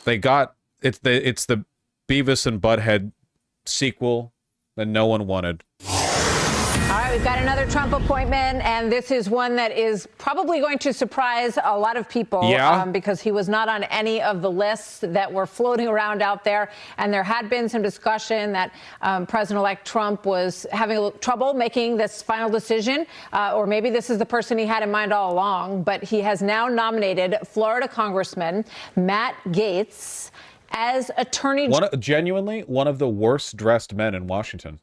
They got it's the Beavis and Butthead sequel that no one wanted. All right, we've got another Trump appointment, and this is one that is probably going to surprise a lot of people because he was not on any of the lists that were floating around out there. And there had been some discussion that President-elect Trump was having trouble making this final decision, or maybe this is the person he had in mind all along. But he has now nominated Florida Congressman Matt Gaetz as Attorney General. Genuinely, one of the worst dressed men in Washington.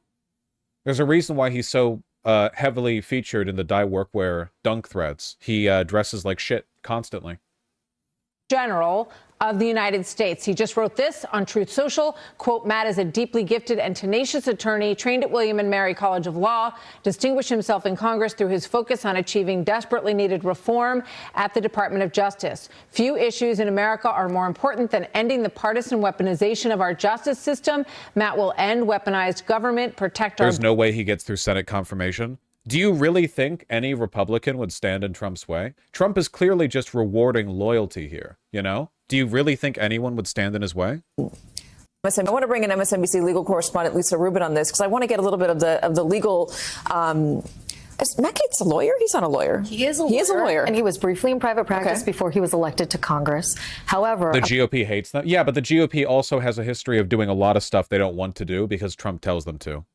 There's a reason why he's so heavily featured in the dye workwear dunk threads. He dresses like shit constantly. General of the United States. He just wrote this on Truth Social. Quote, Matt is a deeply gifted and tenacious attorney, trained at William and Mary College of Law, distinguished himself in Congress through his focus on achieving desperately needed reform at the Department of Justice. Few issues in America are more important than ending the partisan weaponization of our justice system. Matt will end weaponized government, protect our... There's no way he gets through Senate confirmation. Do you really think any Republican would stand in Trump's way? Trump is clearly just rewarding loyalty here, you know? Do you really think anyone would stand in his way? I want to bring in MSNBC legal correspondent Lisa Rubin on this because I want to get a little bit of the legal. Is Matt Gaetz a lawyer? He's not a lawyer. He is a lawyer. He is a lawyer. And he was briefly in private practice before he was elected to Congress. However, the GOP hates them. Yeah, but the GOP also has a history of doing a lot of stuff they don't want to do because Trump tells them to.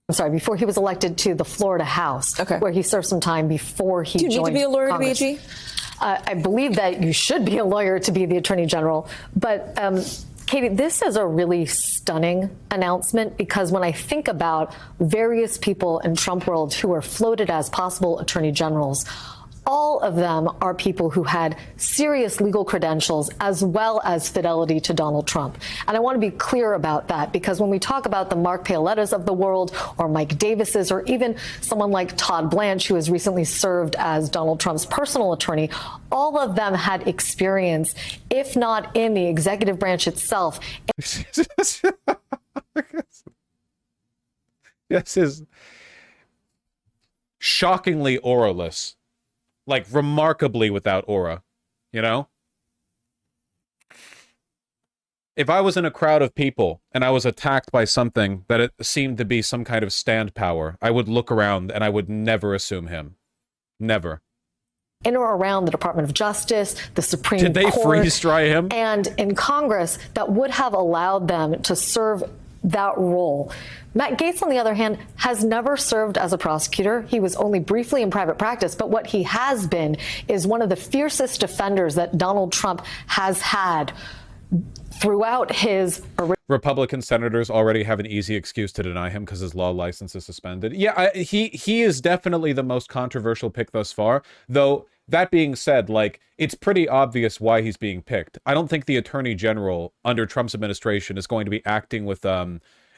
I'm sorry, before he was elected to the Florida House, where he served some time before he joined Congress. Do you need to be a lawyer to be AG? I believe that you should be a lawyer to be the Attorney General. But, Katie, this is a really stunning announcement because when I think about various people in Trump world who are floated as possible Attorney Generals, all of them are people who had serious legal credentials as well as fidelity to Donald Trump. And I want to be clear about that because when we talk about the Mark Paolettas of the world or Mike Davises or even someone like Todd Blanche, who has recently served as Donald Trump's personal attorney, all of them had experience, if not in the executive branch itself. Yes, is shockingly auraless. Like, remarkably without aura, you know? If I was in a crowd of people and I was attacked by something that it seemed to be some kind of stand power, I would look around and I would never assume him. Never. In or around the Department of Justice, the Supreme Court. Did they freeze-dry him? And in Congress that would have allowed them to serve that role. Matt Gaetz, on the other hand, has never served as a prosecutor. He was only briefly in private practice, but what he has been is one of the fiercest defenders that Donald Trump has had throughout his... Republican senators already have an easy excuse to deny him because his law license is suspended. Yeah, he is definitely the most controversial pick thus far, though that being said, like, it's pretty obvious why he's being picked. I don't think the Attorney General under Trump's administration is going to be acting with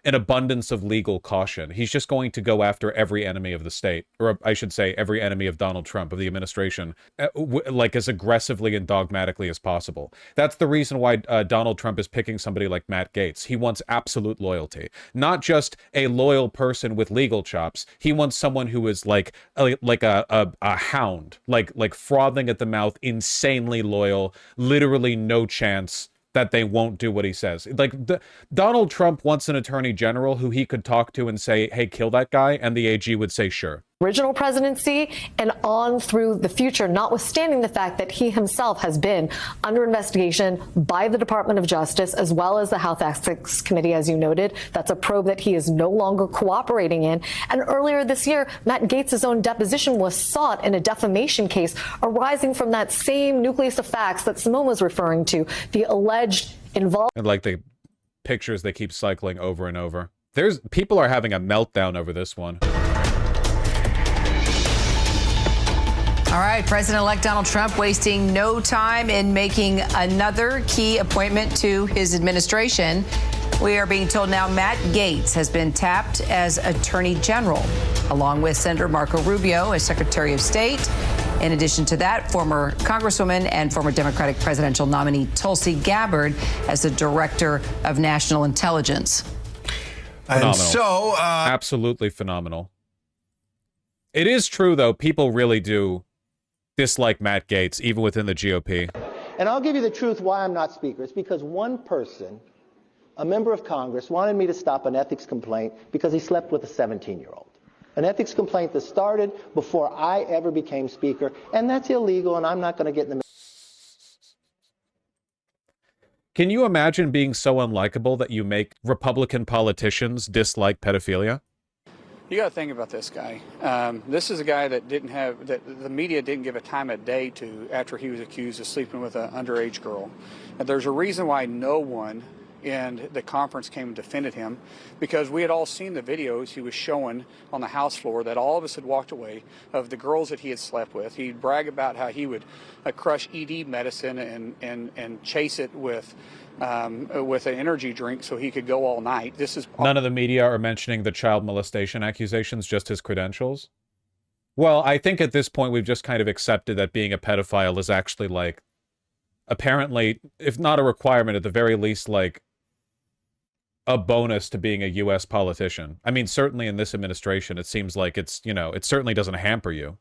an abundance of legal caution. He's just going to go after every enemy of the state, or I should say every enemy of Donald Trump, of the administration, like as aggressively and dogmatically as possible. That's the reason why Donald Trump is picking somebody like Matt Gaetz. He wants absolute loyalty, not just a loyal person with legal chops. He wants someone who is like a hound, like frothing at the mouth, insanely loyal, literally no chance that they won't do what he says. Like, Donald Trump wants an attorney general who he could talk to and say, hey, kill that guy, and the AG would say, sure. Original presidency and on through the future, notwithstanding the fact that he himself has been under investigation by the Department of Justice, as well as the House Ethics Committee, as you noted. That's a probe that he is no longer cooperating in. And earlier this year, Matt Gaetz' own deposition was sought in a defamation case arising from that same nucleus of facts that Simone was referring to, the alleged involvement. And like the pictures they keep cycling over and over. People are having a meltdown over this one. All right, President-elect Donald Trump wasting no time in making another key appointment to his administration. We are being told now Matt Gaetz has been tapped as Attorney General, along with Senator Marco Rubio as Secretary of State. In addition to that, former Congresswoman and former Democratic presidential nominee Tulsi Gabbard as the Director of National Intelligence. Phenomenal. And so, absolutely phenomenal. It is true, though. People really do dislike Matt Gaetz, even within the GOP. And I'll give you the truth why I'm not Speaker. It's because one person, a member of Congress, wanted me to stop an ethics complaint because he slept with a 17-year-old. An ethics complaint that started before I ever became Speaker, and that's illegal, and I'm not going to get in the... Can you imagine being so unlikable that you make Republican politicians dislike pedophilia? You got to think about this guy. This is a guy that the media didn't give a time of day to after he was accused of sleeping with an underage girl. And there's a reason why no one in the conference came and defended him, because we had all seen the videos he was showing on the House floor that all of us had walked away of the girls that he had slept with. He'd brag about how he would crush ED medicine and chase it with an energy drink so he could go all night. This is none of the media are mentioning the child molestation accusations, just his credentials. Well, I think at this point we've just kind of accepted that being a pedophile is actually, like, apparently, if not a requirement, at the very least, like, a bonus to being a U.S. politician. I mean, certainly in this administration, it seems like it's, you know, it certainly doesn't hamper you.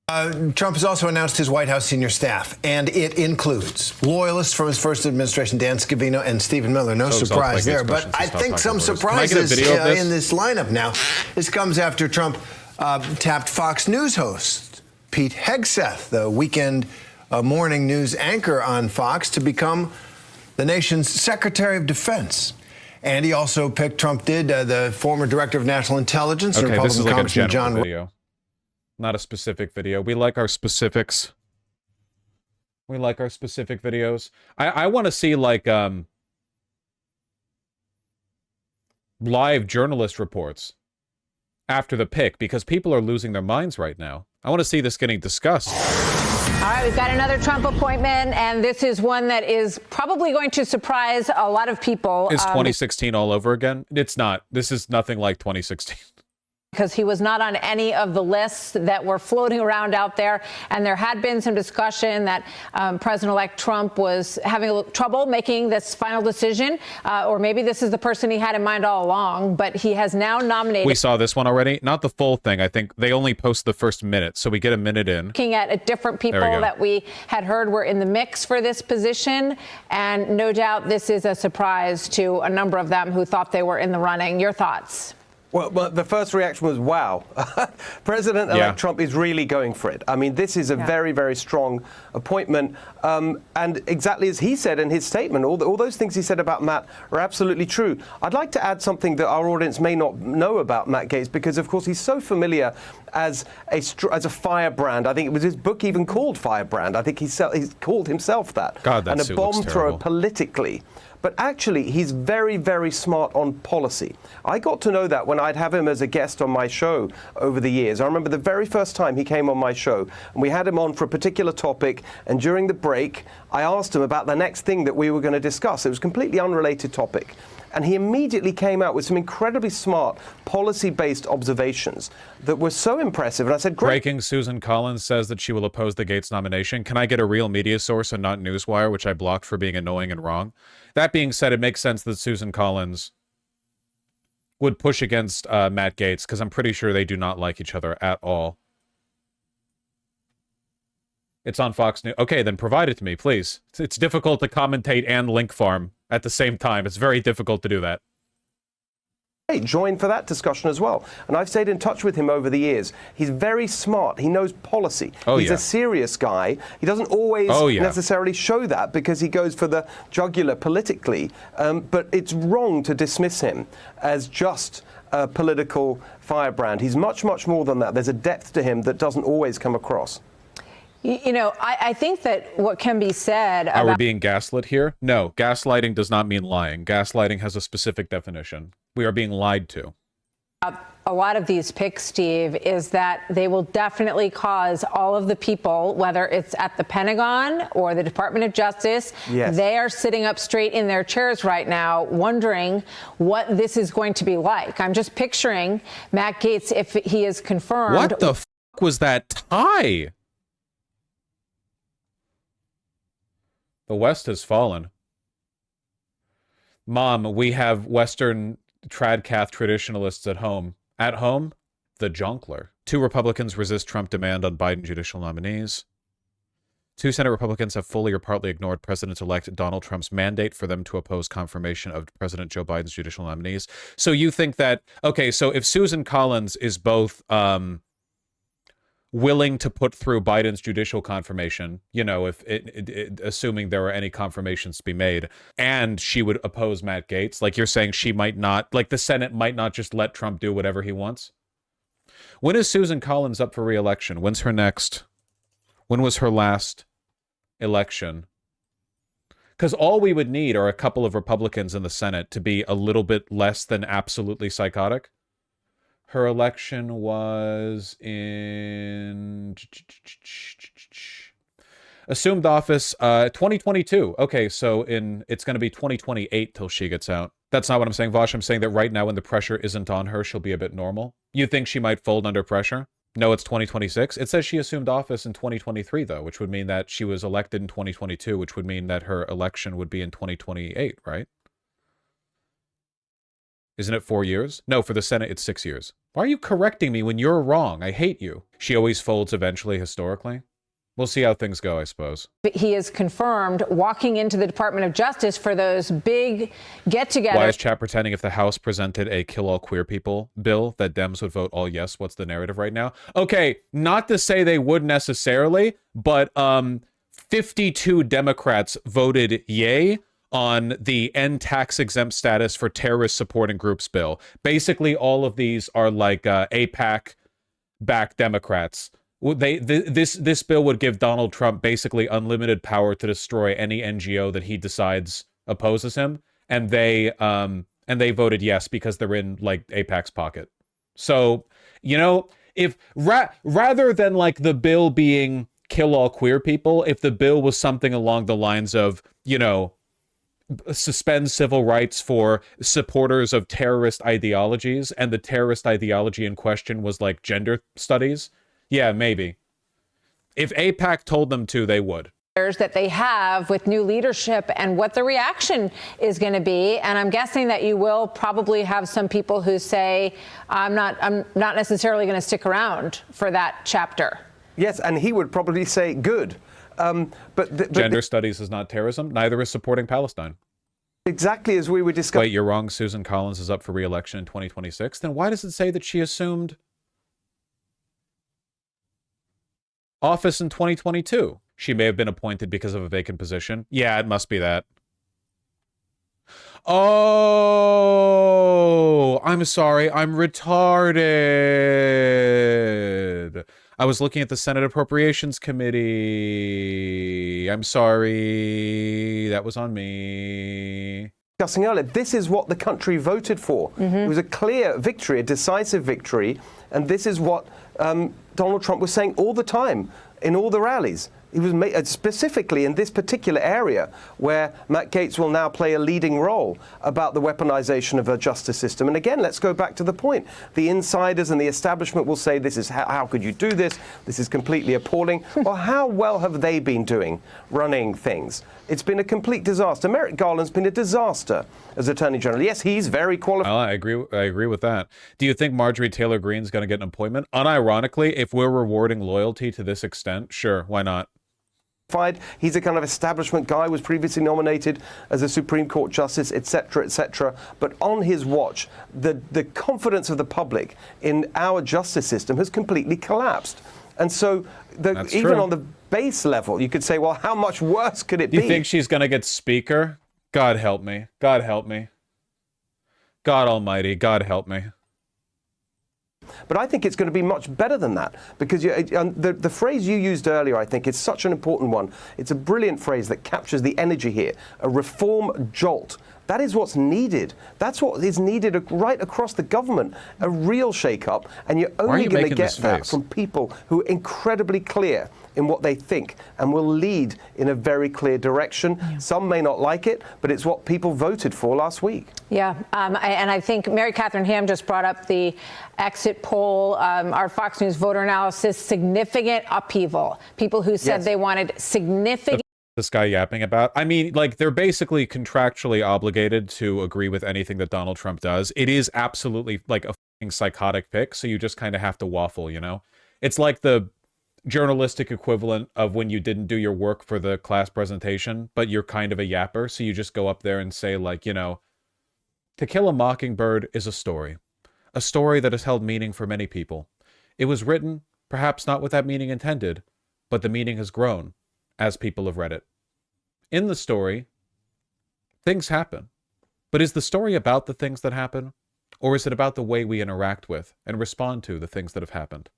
Trump has also announced his White House senior staff, and it includes loyalists from his first administration, Dan Scavino and Stephen Miller. No surprise there, but I think some surprises in this lineup now. This comes after Trump tapped Fox News host Pete Hegseth, the weekend morning news anchor on Fox, to become the nation's Secretary of Defense. And he also picked, Trump did, the former Director of National Intelligence, okay, Republican this is like Congressman a general John video. Not a specific video. We like our specifics. We like our specific videos. I want to see, like, live journalist reports after the pick, because people are losing their minds right now. I want to see this getting discussed. All right, we've got another Trump appointment, and this is one that is probably going to surprise a lot of people. Is 2016 all over again? It's not. This is nothing like 2016. Because he was not on any of the lists that were floating around out there. And there had been some discussion that President-elect Trump was having a little trouble making this final decision, or maybe this is the person he had in mind all along, but he has now nominated. We saw this one already. Not the full thing. I think they only post the first minute, so we get a minute in. Looking at different people that we had heard were in the mix for this position, and no doubt this is a surprise to a number of them who thought they were in the running. Your thoughts? Well, the first reaction was, wow, President-elect Trump is really going for it. I mean, this is a very, very strong appointment. And exactly as he said in his statement, all those things he said about Matt are absolutely true. I'd like to add something that our audience may not know about Matt Gaetz, because, of course, he's so familiar as a firebrand. I think it was his book even called Firebrand. I think he's called himself that. God, that and suit a bomb looks thrower terrible. Politically. But actually, he's very, very smart on policy. I got to know that when I'd have him as a guest on my show over the years. I remember the very first time he came on my show, and we had him on for a particular topic, and during the break, I asked him about the next thing that we were going to discuss. It was a completely unrelated topic. And he immediately came out with some incredibly smart policy-based observations that were so impressive. And I said, great. Breaking: Susan Collins says that she will oppose the Gaetz nomination. Can I get a real media source and not Newswire, which I blocked for being annoying and wrong? That being said, it makes sense that Susan Collins would push against Matt Gaetz, because I'm pretty sure they do not like each other at all. It's on Fox News. Okay, then provide it to me, please. It's difficult to commentate and link farm at the same time. It's very difficult to do that. Join for that discussion as well. And I've stayed in touch with him over the years. He's very smart. He knows policy. He's a serious guy. He doesn't always necessarily show that, because he goes for the jugular politically. But it's wrong to dismiss him as just a political firebrand. He's much, much more than that. There's a depth to him that doesn't always come across. You know, I think that what can be said about... Are we being gaslit here? No, gaslighting does not mean lying. Gaslighting has a specific definition. We are being lied to. A lot of these picks, Steve, is that they will definitely cause all of the people, whether it's at the Pentagon or the Department of Justice, they are sitting up straight in their chairs right now, wondering what this is going to be like. I'm just picturing Matt Gaetz, if he is confirmed. What the f*** was that tie? The West has fallen. Mom, we have Western tradcath traditionalists at home. At home? the Jonkler. 2 Republicans resist Trump demand on Biden judicial nominees. 2 Senate Republicans have fully or partly ignored President-elect Donald Trump's mandate for them to oppose confirmation of President Joe Biden's judicial nominees. So you think that, okay, so if Susan Collins is both willing to put through Biden's judicial confirmation, you know, if assuming there are any confirmations to be made, and she would oppose Matt Gaetz, like you're saying she might not, like the Senate might not just let Trump do whatever he wants? When is Susan Collins up for re-election? When was her last election? Because all we would need are a couple of Republicans in the Senate to be a little bit less than absolutely psychotic. Her election was in assumed office 2022. Okay, so it's going to be 2028 till she gets out. That's not what I'm saying, Vosh. I'm saying that right now when the pressure isn't on her, she'll be a bit normal. You think she might fold under pressure? No, it's 2026. It says she assumed office in 2023, though, which would mean that she was elected in 2022, which would mean that her election would be in 2028, right? Isn't it 4 years? No, for the Senate, it's 6 years. Why are you correcting me when you're wrong? I hate you. She always folds eventually, historically. We'll see how things go, I suppose. He is confirmed walking into the Department of Justice for those big get-togethers. Why is chat pretending if the House presented a kill all queer people bill that Dems would vote all yes? What's the narrative right now? Okay, not to say they would necessarily, but 52 Democrats voted yay on the end tax-exempt status for terrorist supporting groups bill. Basically, all of these are like AIPAC-backed Democrats. This bill would give Donald Trump basically unlimited power to destroy any NGO that he decides opposes him, and they voted yes because they're in like AIPAC's pocket. So, you know, if rather than like the bill being kill all queer people, if the bill was something along the lines of, you know, suspend civil rights for supporters of terrorist ideologies, and the terrorist ideology in question was like gender studies, yeah, maybe. If AIPAC told them to, they would. That they have with new leadership and what the reaction is going to be. And I'm guessing that you will probably have some people who say, I'm not necessarily going to stick around for that chapter. Yes, and he would probably say good. But gender studies is not terrorism. Neither is supporting Palestine. Exactly as we were discussing. Wait, you're wrong. Susan Collins is up for re-election in 2026. Then why does it say that she assumed office in 2022? She may have been appointed because of a vacant position. Yeah, it must be that. Oh, I'm sorry. I'm retarded. I was looking at the Senate Appropriations Committee. I'm sorry. That was on me. Discussing earlier, this is what the country voted for. It was a clear victory, a decisive victory, and this is what Donald Trump was saying all the time in all the rallies. He was specifically in this particular area where Matt Gaetz will now play a leading role about the weaponization of our justice system. And again, let's go back to the point. The insiders and the establishment will say, this is how could you do this? This is completely appalling. Well, how well have they been doing running things? It's been a complete disaster. Merrick Garland's been a disaster as Attorney General. Yes, he's very qualified. I agree with that. Do you think Marjorie Taylor Greene's going to get an appointment? Unironically, if we're rewarding loyalty to this extent, sure, why not? He's a kind of establishment guy, was previously nominated as a Supreme Court justice, etc., etc. But on his watch, the confidence of the public in our justice system has completely collapsed. And so even on the base level, you could say, well, how much worse could it be? You think she's going to get speaker? God help me. God help me. God almighty. God help me. But I think it's going to be much better than that, because the phrase you used earlier, I think, is such an important one. It's a brilliant phrase that captures the energy here, a reform jolt. That is what's needed. That's what is needed right across the government, a real shake-up, and you're only going to get that from people who are incredibly clear in what they think and will lead in a very clear direction. Yeah. Some may not like it, but it's what people voted for last week. Yeah, and I think Mary Catherine Ham just brought up the exit poll, our Fox News voter analysis, significant upheaval. People who said they wanted significant... This guy yapping about. I mean, like, they're basically contractually obligated to agree with anything that Donald Trump does. It is absolutely like a psychotic pick, so you just kind of have to waffle, you know? It's like the journalistic equivalent of when you didn't do your work for the class presentation, but you're kind of a yapper, so you just go up there and say, like, you know, To Kill a Mockingbird is a story that has held meaning for many people. It was written, perhaps not with that meaning intended, but the meaning has grown as people have read it. In the story, things happen. But is the story about the things that happen? Or is it about the way we interact with and respond to the things that have happened?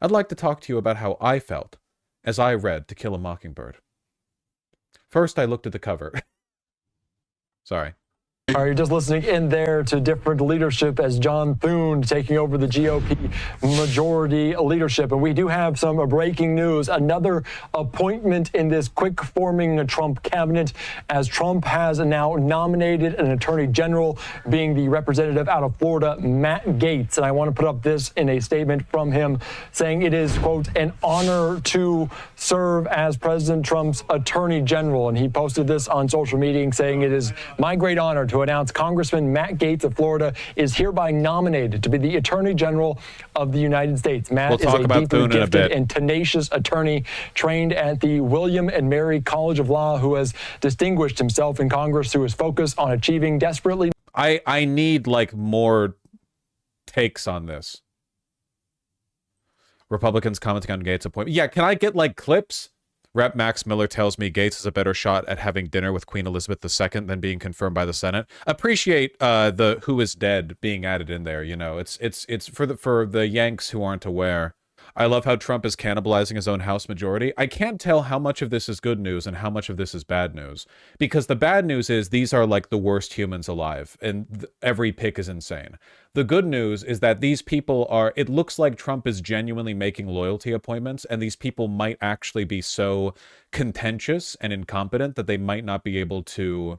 I'd like to talk to you about how I felt as I read To Kill a Mockingbird. First, I looked at the cover. Sorry. All right, you're just listening in there to different leadership as John Thune taking over the GOP majority leadership. And we do have some breaking news. Another appointment in this quick-forming Trump cabinet, as Trump has now nominated an attorney general, being the representative out of Florida, Matt Gaetz. And I want to put up this in a statement from him saying it is, quote, an honor to serve as President Trump's attorney general. And he posted this on social media saying it is my great honor to announce Congressman Matt Gaetz of Florida is hereby nominated to be the Attorney General of the United States. Matt is a deeply gifted and tenacious attorney trained at the William and Mary College of Law who has distinguished himself in Congress through his focus on achieving desperately. I need, like, more takes on this. Republicans commenting on Gaetz' appointment. Yeah, can I get, like, clips? Rep. Max Miller tells me Gaetz is a better shot at having dinner with Queen Elizabeth II than being confirmed by the Senate. Appreciate the who is dead being added in there. You know, it's for the Yanks who aren't aware. I love how Trump is cannibalizing his own House majority. I can't tell how much of this is good news and how much of this is bad news, because the bad news is these are like the worst humans alive, and every pick is insane. The good news is that these people are, it looks like Trump is genuinely making loyalty appointments, and these people might actually be so contentious and incompetent that they might not be able to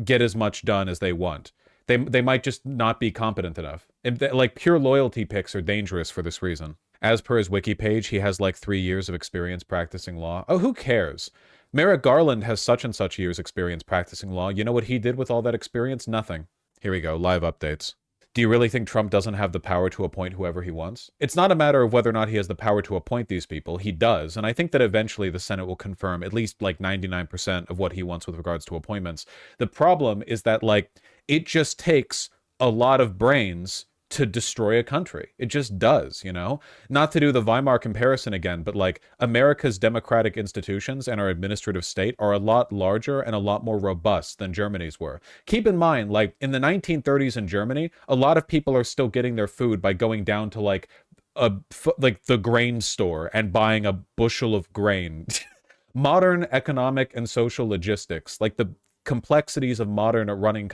get as much done as they want. They might just not be competent enough. And like, pure loyalty picks are dangerous for this reason. As per his wiki page, he has like 3 years of experience practicing law. Oh, who cares? Merrick Garland has such and such years experience practicing law. You know what he did with all that experience? Nothing. Here we go, live updates. Do you really think Trump doesn't have the power to appoint whoever he wants? It's not a matter of whether or not he has the power to appoint these people. He does, and I think that eventually the Senate will confirm at least like 99% of what he wants with regards to appointments. The problem is that, like, it just takes a lot of brains to destroy a country. It just does, you know? Not to do the Weimar comparison again, but like, America's democratic institutions and our administrative state are a lot larger and a lot more robust than Germany's were. Keep in mind, like, in the 1930s in Germany, a lot of people are still getting their food by going down to like the grain store and buying a bushel of grain. Modern economic and social logistics, like the complexities of modern running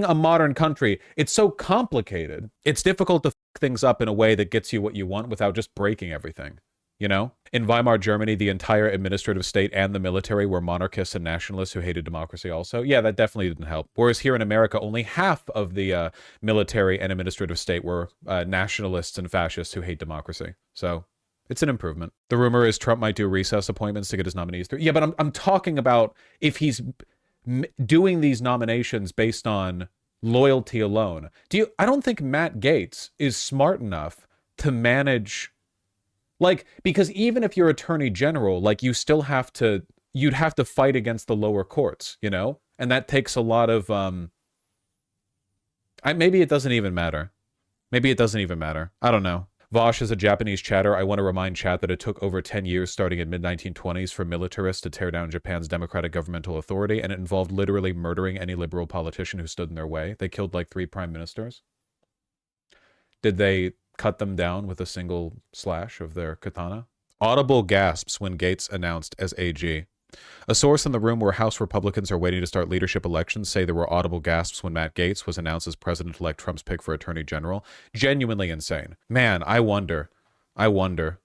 a modern country, it's so complicated. It's difficult to f things up in a way that gets you what you want without just breaking everything, you know? In Weimar Germany, the entire administrative state and the military were monarchists and nationalists who hated democracy also. Yeah, that definitely didn't help. Whereas here in America, only half of the military and administrative state were nationalists and fascists who hate democracy. So it's an improvement. The rumor is Trump might do recess appointments to get his nominees through. Yeah, but I'm talking about if he's doing these nominations based on loyalty alone. I don't think Matt Gaetz is smart enough to manage, like, because even if you're attorney general, like, you'd have to fight against the lower courts, you know? And that takes a lot of, maybe it doesn't even matter. Maybe it doesn't even matter. I don't know. Vosh is a Japanese chatter. I want to remind chat that it took over 10 years starting in mid-1920s for militarists to tear down Japan's democratic governmental authority, and it involved literally murdering any liberal politician who stood in their way. They killed like 3 prime ministers. Did they cut them down with a single slash of their katana? Audible gasps when Gaetz announced as AG. A source in the room where House Republicans are waiting to start leadership elections say there were audible gasps when Matt Gaetz was announced as President-elect Trump's pick for Attorney General. Genuinely insane. Man, I wonder. Holy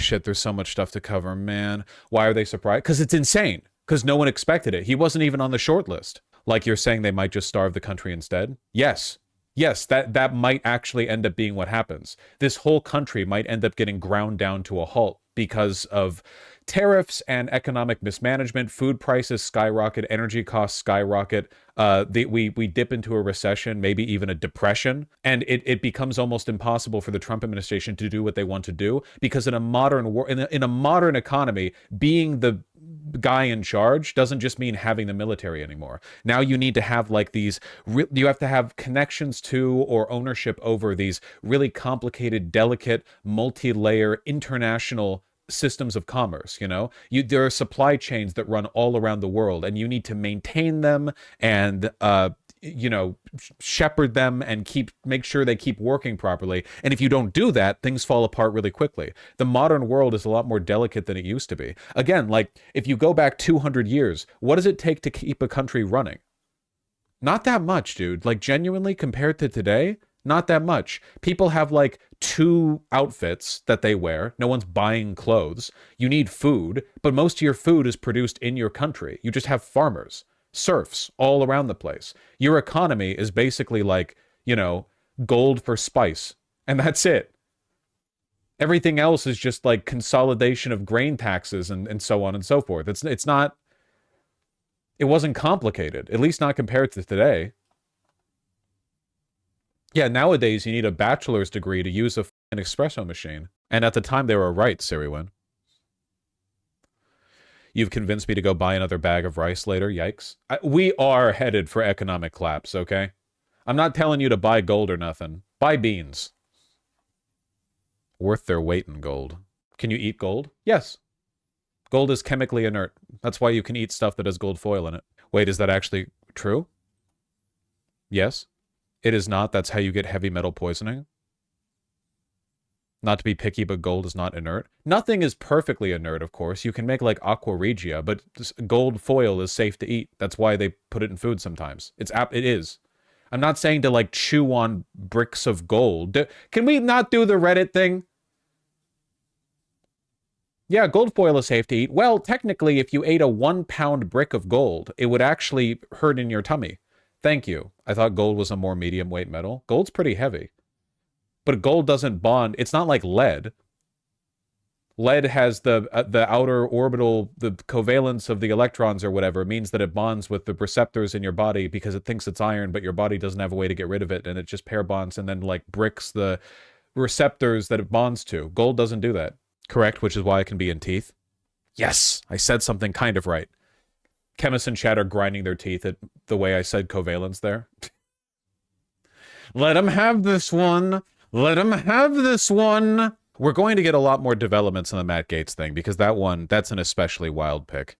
shit, there's so much stuff to cover, man. Why are they surprised? Because it's insane. Because no one expected it. He wasn't even on the short list. Like, you're saying they might just starve the country instead? Yes. Yes, that might actually end up being what happens. This whole country might end up getting ground down to a halt because of tariffs and economic mismanagement. Food prices skyrocket, energy costs skyrocket. We dip into a recession, maybe even a depression, and it becomes almost impossible for the Trump administration to do what they want to do, because in a modern in a modern economy, being the guy in charge doesn't just mean having the military anymore. Now you need to have like these, you have to have connections to or ownership over these really complicated, delicate, multi-layer international systems of commerce. You know, there are supply chains that run all around the world, and you need to maintain them and you know, shepherd them and make sure they keep working properly. And if you don't do that, things fall apart really quickly. The modern world is a lot more delicate than it used to be. Again, like if you go back 200 years, what does it take to keep a country running? Not that much, dude. Like genuinely, compared to today, not that much. People have like 2 outfits that they wear. No one's buying clothes. You need food, but most of your food is produced in your country. You just have farmers, serfs all around the place. Your economy is basically like, you know, gold for spice, and that's it. Everything else is just like consolidation of grain taxes and so on and so forth. It wasn't complicated, at least not compared to today. Yeah, nowadays you need a bachelor's degree to use an espresso machine. And at the time they were right, Siriwin. You've convinced me to go buy another bag of rice later, yikes. We are headed for economic collapse, okay? I'm not telling you to buy gold or nothing. Buy beans. Worth their weight in gold. Can you eat gold? Yes. Gold is chemically inert. That's why you can eat stuff that has gold foil in it. Wait, is that actually true? Yes. It is not. That's how you get heavy metal poisoning. Not to be picky, but gold is not inert. Nothing is perfectly inert, of course. You can make like aqua regia, but gold foil is safe to eat. That's why they put it in food sometimes. It is. I'm not saying to like chew on bricks of gold. Can we not do the Reddit thing? Yeah, gold foil is safe to eat. Well, technically, if you ate a 1-pound brick of gold, it would actually hurt in your tummy. Thank you. I thought gold was a more medium weight metal. Gold's pretty heavy. But gold doesn't bond. It's not like lead. Lead has the outer orbital, the covalence of the electrons or whatever, means that it bonds with the receptors in your body because it thinks it's iron, but your body doesn't have a way to get rid of it, and it just pair bonds and then like bricks the receptors that it bonds to. Gold doesn't do that. Correct, which is why it can be in teeth. Yes, I said something kind of right. Chemists in chat are grinding their teeth at the way I said covalence there. Let him have this one. Let him have this one. We're going to get a lot more developments on the Matt Gaetz thing, because that's an especially wild pick.